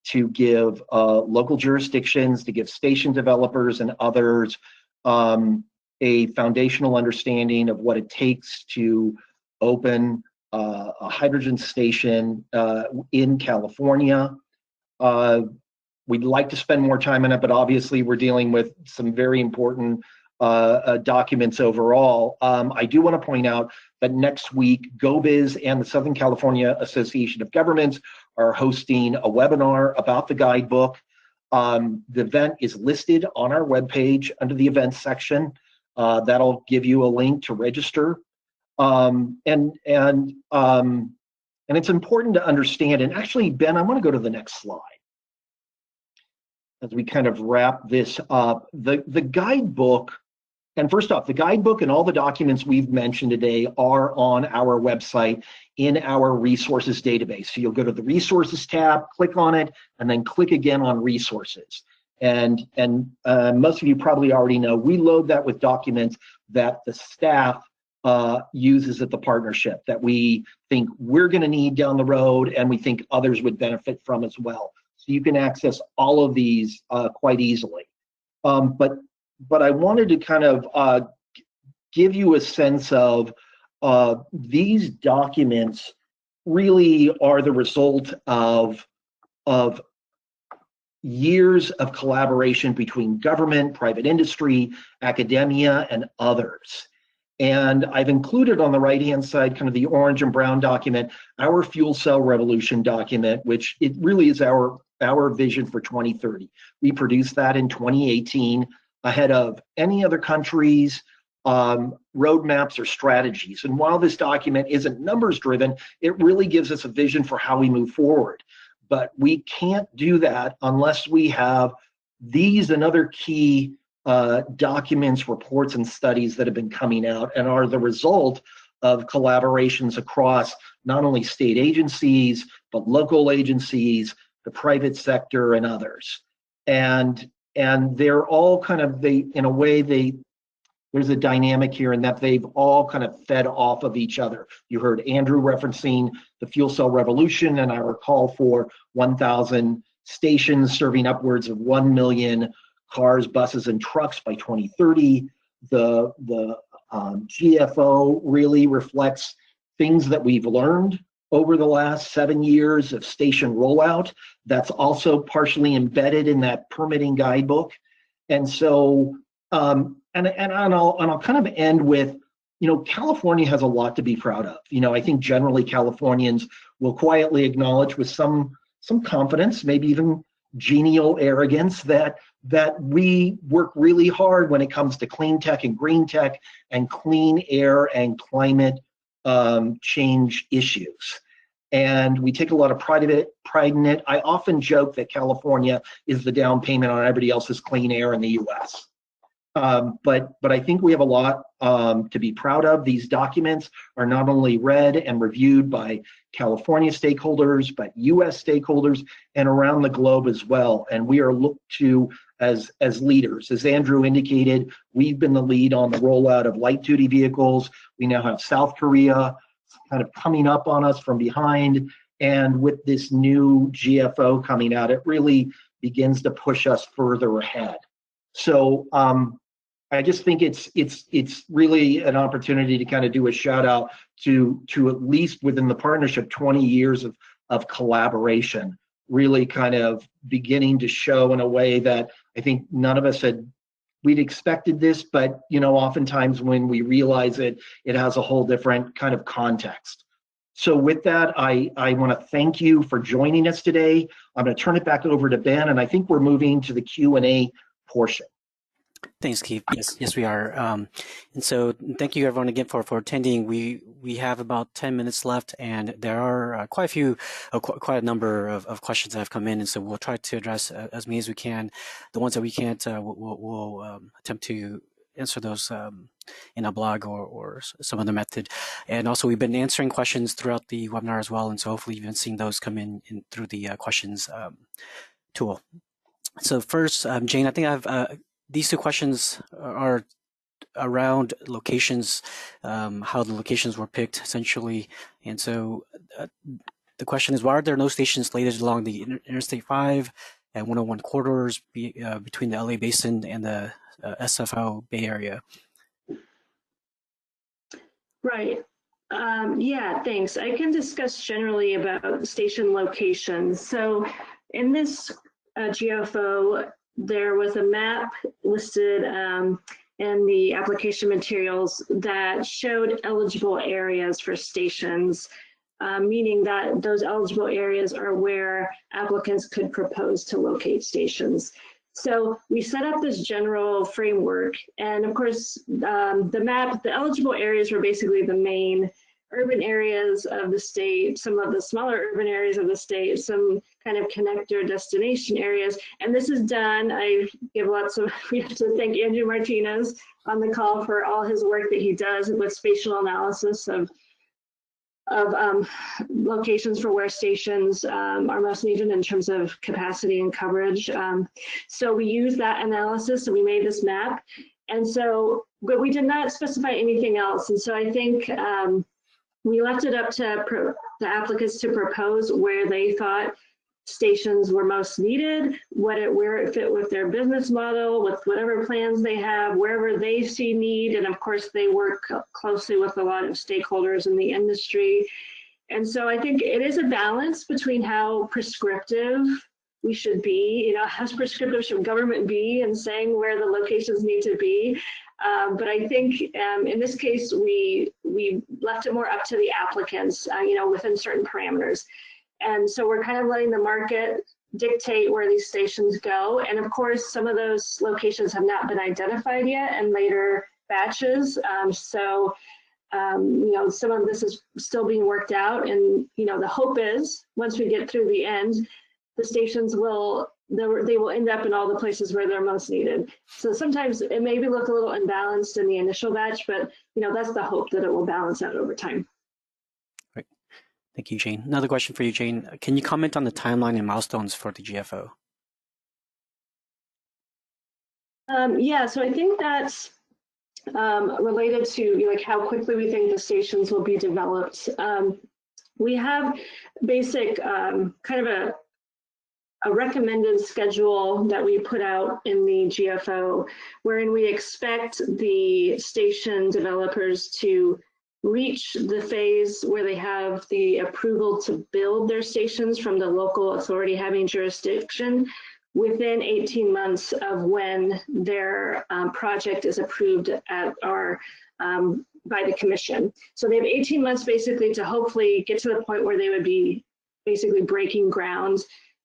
to give local jurisdictions, to give station developers and others a foundational understanding of what it takes to open a hydrogen station in California. We'd like to spend more time on it, but obviously we're dealing with some very important documents overall. I do want to point out that next week, GoBiz and the Southern California Association of Governments are hosting a webinar about the guidebook. The event is listed on our webpage under the events section. That'll give you a link to register. And it's important to understand, and actually, Ben, I want to go to the next slide as we kind of wrap this up. The guidebook, and first off, the guidebook and all the documents we've mentioned today are on our website in our resources database. So you'll go to the resources tab, click on it, and then click again on resources. And most of you probably already know, we load that with documents that the staff uses at the partnership, that we think we're going to need down the road and we think others would benefit from as well. So you can access all of these quite easily. But I wanted to kind of give you a sense of these documents really are the result of years of collaboration between government, private industry, academia, and others. And I've included on the right-hand side, kind of the orange and brown document, our fuel cell revolution document, which it really is our vision for 2030. We produced that in 2018 ahead of any other country's roadmaps or strategies. And while this document isn't numbers driven, it really gives us a vision for how we move forward. But we can't do that unless we have these and other key documents, reports, and studies that have been coming out and are the result of collaborations across not only state agencies, but local agencies, the private sector, and others. And they're all kind of, in a way, there's a dynamic here in that they've all kind of fed off of each other. You heard Andrew referencing the fuel cell revolution and our call for 1,000 stations serving upwards of 1 million cars, buses, and trucks by 2030. The GFO really reflects things that we've learned over the last 7 years of station rollout. That's also partially embedded in that permitting guidebook. And so, and I'll kind of end with, California has a lot to be proud of. I think generally Californians will quietly acknowledge with some confidence, maybe even genial arrogance, that we work really hard when it comes to clean tech and green tech and clean air and climate change issues. And we take a lot of pride in it. I often joke that California is the down payment on everybody else's clean air in the US. But I think we have a lot to be proud of. These documents are not only read and reviewed by California stakeholders, but US stakeholders and around the globe as well. And we are looked to as leaders. As Andrew indicated, we've been the lead on the rollout of light duty vehicles. We now have South Korea kind of coming up on us from behind. And with this new GFO coming out, it really begins to push us further ahead. So I just think it's really an opportunity to kind of do a shout out to at least within the partnership 20 years of collaboration, really kind of beginning to show in a way that I think none of us we'd expected this, but oftentimes when we realize it has a whole different kind of context. So with that, I want to thank you for joining us today. I'm going to turn it back over to Ben, and I think we're moving to the Q&A portion. Thanks, Keith. Yes, we are. And so thank you everyone again for attending. We have about 10 minutes left, and there are quite a number of questions that have come in, and so we'll try to address as many as we can. The ones that we can't, we'll attempt to answer those in a blog or some other method. And also, we've been answering questions throughout the webinar as well, and so hopefully you've been seeing those come in through the questions tool. So first, Jane, I think I've these two questions are around locations, how the locations were picked essentially. And so the question is, why are there no stations slated along the Interstate 5 and 101 corridors between the LA Basin and the SFO Bay Area? Right. Yeah, thanks. I can discuss generally about station locations. So in this GFO, there was a map listed in the application materials that showed eligible areas for stations, meaning that those eligible areas are where applicants could propose to locate stations. So we set up this general framework, and of course, the eligible areas were basically the main urban areas of the state, some of the smaller urban areas of the state, some kind of connector destination areas. And this is done, we have to thank Andrew Martinez on the call for all his work that he does with spatial analysis of locations for where stations are most needed in terms of capacity and coverage. So we used that analysis and we made this map. And so, but we did not specify anything else. And so I think we left it up to the applicants to propose where they thought stations were most needed, where it fit with their business model, with whatever plans they have, wherever they see need. And of course, they work closely with a lot of stakeholders in the industry. And so I think it is a balance between how prescriptive we should be, how prescriptive should government be in saying where the locations need to be. But I think in this case, we left it more up to the applicants, within certain parameters. And so we're kind of letting the market dictate where these stations go. And of course, some of those locations have not been identified yet in later batches. Some of this is still being worked out. And, the hope is once we get through the end, the stations they will end up in all the places where they're most needed. So sometimes it maybe look a little imbalanced in the initial batch, but, that's the hope that it will balance out over time. Thank you, Jane. Another question for you, Jane. Can you comment on the timeline and milestones for the GFO? Yeah, so I think that's related to how quickly we think the stations will be developed. We have basic kind of a recommended schedule that we put out in the GFO, wherein we expect the station developers to reach the phase where they have the approval to build their stations from the local authority having jurisdiction within 18 months of when their project is approved at by the commission. So they have 18 months basically to hopefully get to the point where they would be basically breaking ground.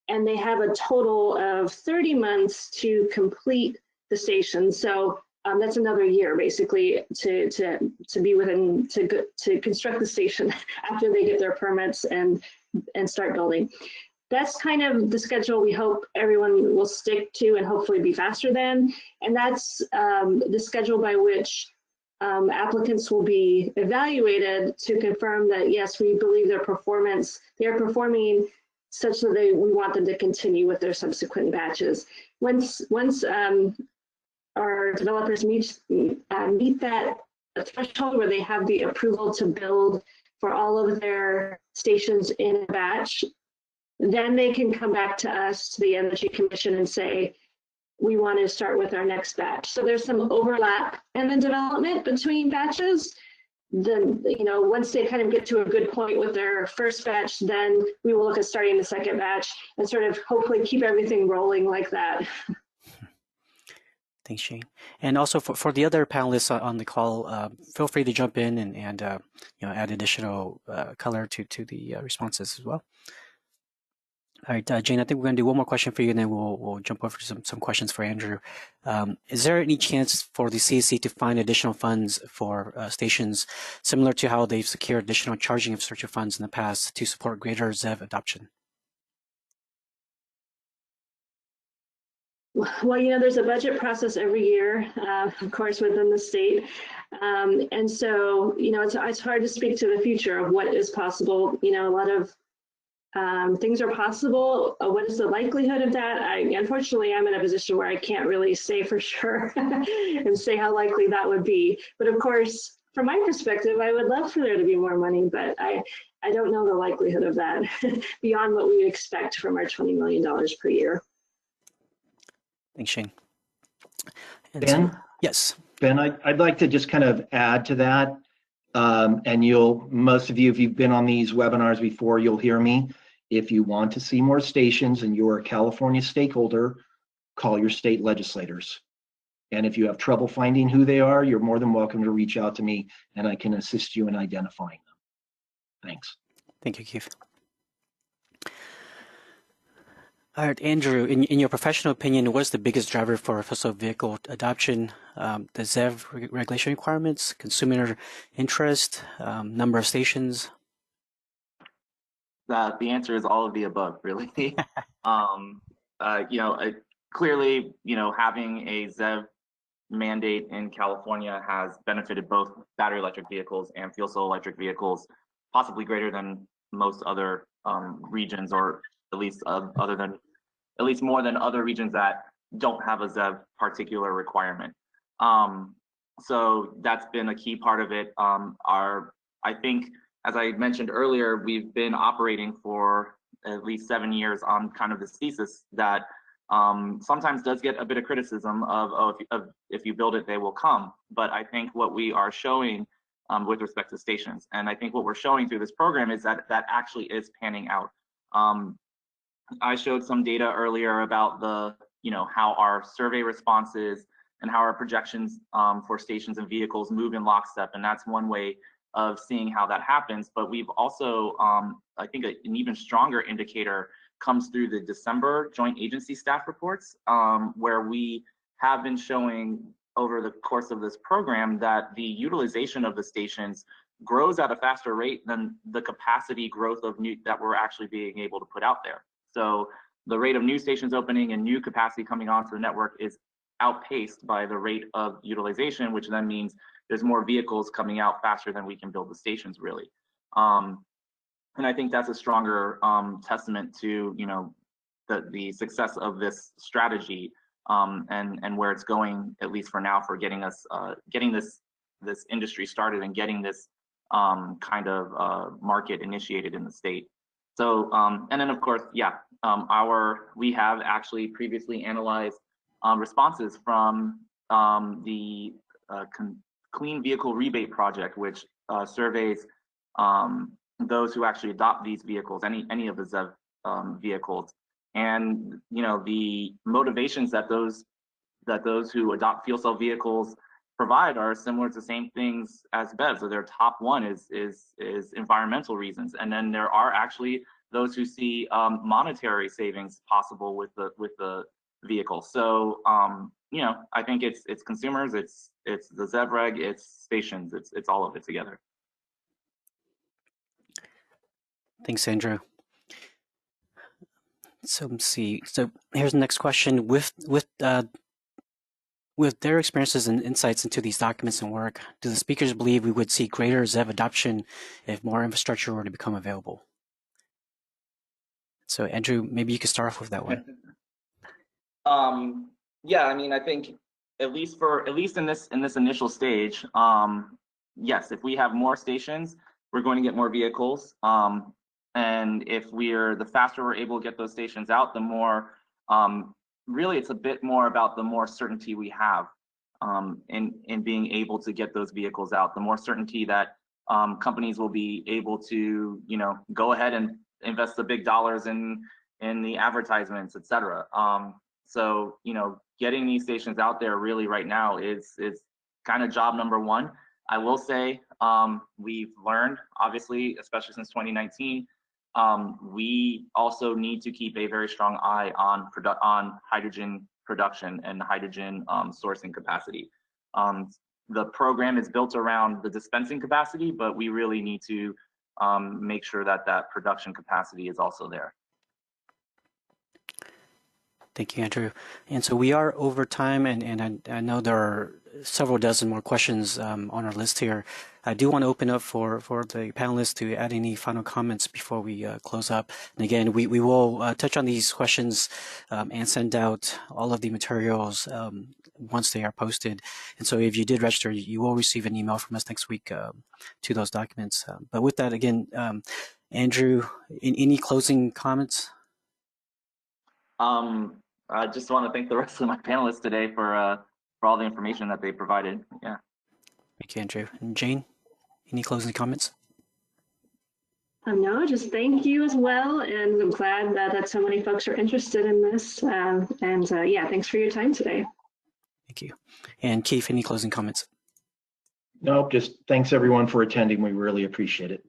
And they have a total of 30 months to complete the station. So that's another year basically to be within to construct the station after they get their permits and start building. That's kind of the schedule we hope everyone will stick to and hopefully be faster than. And that's the schedule by which applicants will be evaluated to confirm that yes, we believe they are performing such that we want them to continue with their subsequent batches. Once our developers meet that threshold where they have the approval to build for all of their stations in a batch, then they can come back to us, to the Energy Commission, and say, we want to start with our next batch. So there's some overlap in the development between batches. Then, once they kind of get to a good point with their first batch, then we will look at starting the second batch and sort of hopefully keep everything rolling like that. Thanks, Shane. And also for the other panelists on the call, feel free to jump in and add additional color to the responses as well. All right, Jane, I think we're going to do one more question for you, and then we'll jump over to some questions for Andrew. Is there any chance for the CAC to find additional funds for stations, similar to how they've secured additional charging infrastructure funds in the past to support greater ZEV adoption? Well, there's a budget process every year, of course, within the state. And so, it's hard to speak to the future of what is possible. A lot of Things are possible. What is the likelihood of that? Unfortunately, I'm in a position where I can't really say for sure and say how likely that would be. But of course, from my perspective, I would love for there to be more money, but I don't know the likelihood of that beyond what we expect from our $20 million per year. Thanks, Shane. And Ben? yes. Ben, I'd like to just kind of add to that. And most of you, if you've been on these webinars before, you'll hear me. If you want to see more stations and you're a California stakeholder, call your state legislators. And if you have trouble finding who they are, you're more than welcome to reach out to me and I can assist you in identifying them. Thanks. Thank you, Keith. All right, Andrew, in your professional opinion, what's the biggest driver for fossil vehicle adoption? The ZEV regulation requirements, consumer interest, number of stations? The answer is all of the above, really. Clearly, having a ZEV mandate in California has benefited both battery electric vehicles and fuel cell electric vehicles, possibly greater than most other regions, or at least more than other regions that don't have a ZEV particular requirement. So that's been a key part of it. I think, as I mentioned earlier, we've been operating for at least 7 years on kind of this thesis that sometimes does get a bit of criticism of, oh, if you build it, they will come. But I think what we are showing with respect to stations, and I think what we're showing through this program is that that actually is panning out. I showed some data earlier about how our survey responses and how our projections for stations and vehicles move in lockstep, and that's one way of seeing how that happens. But we've also, I think an even stronger indicator comes through the December joint agency staff reports, where we have been showing over the course of this program that the utilization of the stations grows at a faster rate than the capacity growth of that we're actually being able to put out there. So the rate of new stations opening and new capacity coming onto the network is outpaced by the rate of utilization, which then means there's more vehicles coming out faster than we can build the stations, really. And I think that's a stronger testament to the success of this strategy, and where it's going, at least for now, for getting us getting this industry started and getting this kind of market initiated in the state. So and then of course, we have actually previously analyzed responses from the Clean Vehicle Rebate Project, which surveys those who actually adopt these vehicles, any of the ZEV vehicles, and the motivations that those who adopt fuel cell vehicles provide are similar to the same things as BEV. So their top one is environmental reasons, and then there are actually those who see monetary savings possible with the vehicle. So I think it's consumers, it's the ZEV reg, it's stations, it's all of it together. Thanks, Andrew. So let's see. So here's the next question. With their experiences and insights into these documents and work, do the speakers believe we would see greater ZEV adoption if more infrastructure were to become available? So Andrew, maybe you could start off with that one. Yeah, I mean, I think at least in this initial stage, yes, if we have more stations, we're going to get more vehicles. And the faster we're able to get those stations out, the more, really it's a bit more about the more certainty we have in being able to get those vehicles out, the more certainty that companies will be able to, go ahead and invest the big dollars in the advertisements, et cetera. So, getting these stations out there really right now is kind of job number one. I will say we've learned, obviously, especially since 2019, we also need to keep a very strong eye on hydrogen production and hydrogen sourcing capacity. The program is built around the dispensing capacity, but we really need to make sure that production capacity is also there. Thank you, Andrew. And so we are over time, and I know there are several dozen more questions on our list here. I do want to open up for the panelists to add any final comments before we close up. And again, we will touch on these questions and send out all of the materials once they are posted. And so if you did register, you will receive an email from us next week to those documents. But with that, again, Andrew, any closing comments? I just want to thank the rest of my panelists today for all the information that they provided. Yeah. Thank you, Andrew. And Jane, any closing comments? No, just thank you as well. And I'm glad that so many folks are interested in this. Yeah, thanks for your time today. Thank you. And Keith, any closing comments? Nope, just thanks everyone for attending. We really appreciate it.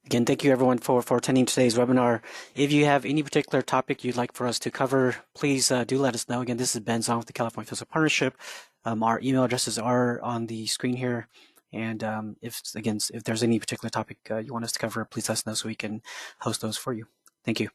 Again, thank you everyone for attending today's webinar. If you have any particular topic you'd like for us to cover, please do let us know. Again, this is Ben Zong with the California Physical Partnership. Our email addresses are on the screen here. And if there's any particular topic you want us to cover, please let us know so we can host those for you. Thank you.